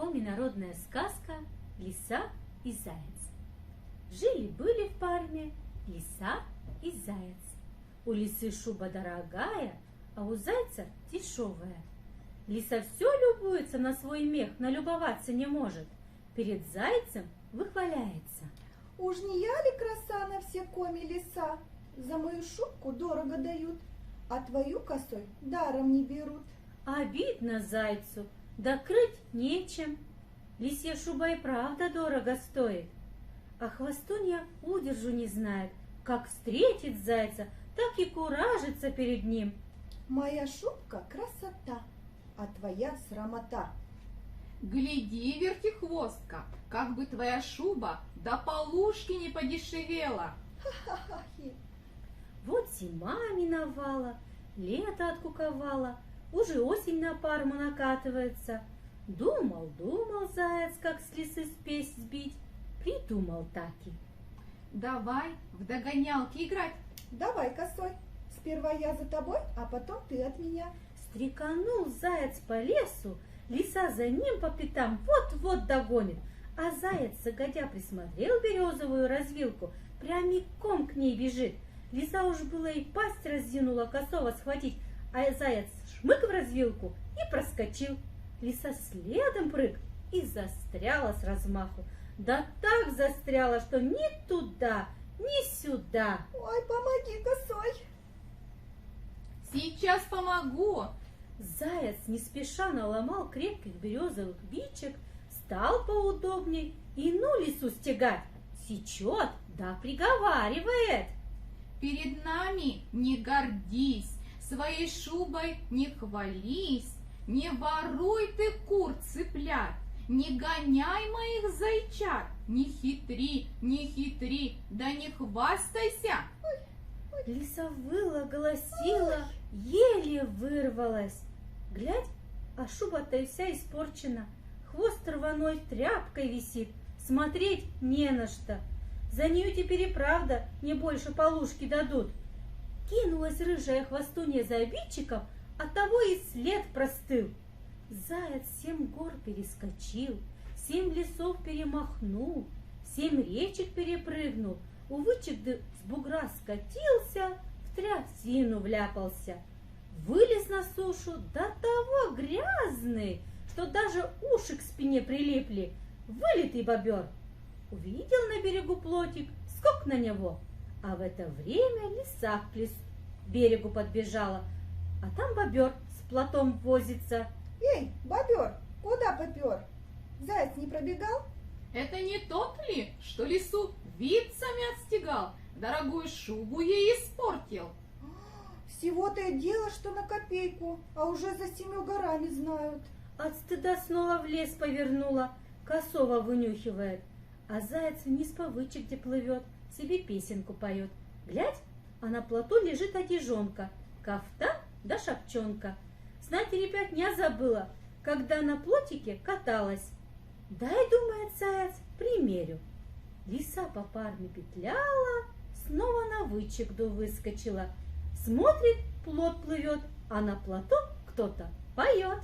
коми народная сказка «Лиса и заяц». Жили-были в парме лиса и заяц. У лисы шуба дорогая, а у зайца дешевая. Лиса все любуется на свой мех, налюбоваться не может. Перед зайцем выхваляется. Уж не я ли краса на все коми лиса? За мою шубку дорого дают, а твою косой даром не берут. Обидно зайцу, да крыть нечем. Лисья шуба и правда дорого стоит. А хвостунья удержу не знает, как встретит зайца, так и куражится перед ним. Моя шубка красота, а твоя срамота. Гляди, вертихвостка, как бы твоя шуба до полушки не подешевела. Ха-ха-хи. Вот зима миновала, лето откуковало, уже осень на парму накатывается. Думал заяц, как с лисы спесь сбить, придумал таки. Давай в догонялки играть. Давай, косой, сперва я за тобой, а потом ты от меня. Стреканул заяц по лесу, лиса за ним по пятам вот-вот догонит. А заяц, загодя, присмотрел березовую развилку, прямиком к ней бежит. Лиса уж было и пасть разъянула косого схватить, а заяц шмык в развилку и проскочил. Лиса следом прыг и застряла с размаху. Да так застряла, что ни туда, ни сюда. Ой, помоги, косой. Сейчас помогу. Заяц не спеша наломал крепких березовых бичек, стал поудобней и ну лису стегать. Сечет, да приговаривает. Перед нами не гордись, своей шубой не хвались, не воруй ты кур цыплят, не гоняй моих зайчат, не хитри, да не хвастайся. Лиса выла, голосила, еле вырвалась. Глядь, а шуба-то и вся испорчена, хвост рваной тряпкой висит, смотреть не на что. За нее теперь и правда не больше полушки дадут. Кинулась рыжая хвостунья за обидчиком, от того и след простыл. Заяц 7 гор перескочил, 7 лесов перемахнул, 7 речек перепрыгнул, у вычегды с бугра скатился, в трясину вляпался. Вылез на сушу, до того грязный, что даже уши к спине прилипли. Вылитый бобер. Увидел на берегу плотик, скок на него, а в это время лиса к берегу подбежала, а там бобер с плотом возится. Эй, бобер, куда попер? Заяц не пробегал? Это не тот ли, что лису вицами отстегал, дорогую шубу ей испортил? Всего-то и дело, что на копейку, а уже за 7 горами знают. От стыда снова в лес повернула, косого вынюхивает, а заяц вниз по вычегде плывет, себе песенку поет. Глядь, а на плоту лежит одежонка, кафтан да шапчонка. Знать, ребят, не забыла, когда на плотике каталась. Дай, думает заяц, примерю. Лиса по парме петляла, снова на вычегду выскочила. Смотрит, плот плывет, а на плоту кто-то поет.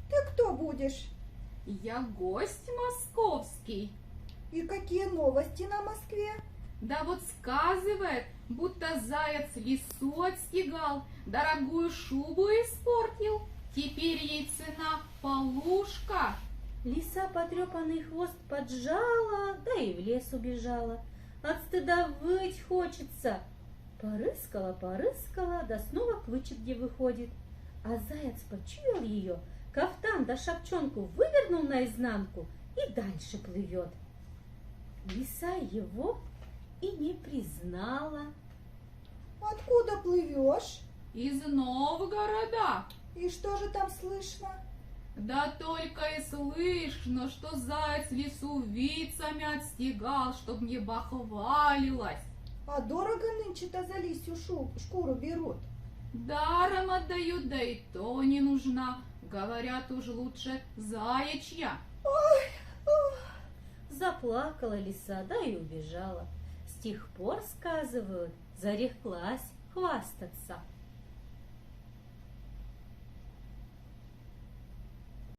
Ты кто будешь? Я гость московский. И какие новости на Москве? Да вот сказывает, будто заяц лису отстегал, дорогую шубу испортил. Теперь ей цена полушка. Лиса потрепанный хвост поджала, да и в лес убежала. От стыда выть хочется. Порыскала, да снова к вычегде выходит. А заяц почуял ее, кафтан да шапчонку вывернул наизнанку и дальше плывет. Лиса его и не признала. Откуда плывешь? Из Новгорода. И что же там слышно? Да только и слышно, что заяц лису вицами отстегал, чтоб не бахвалилась. А дорого нынче-то за лисью шкуру берут. Даром отдают, да и то не нужна. Говорят, уж лучше заячья. Заплакала лиса, да и убежала. С тех пор, сказывают, зарехлась хвастаться.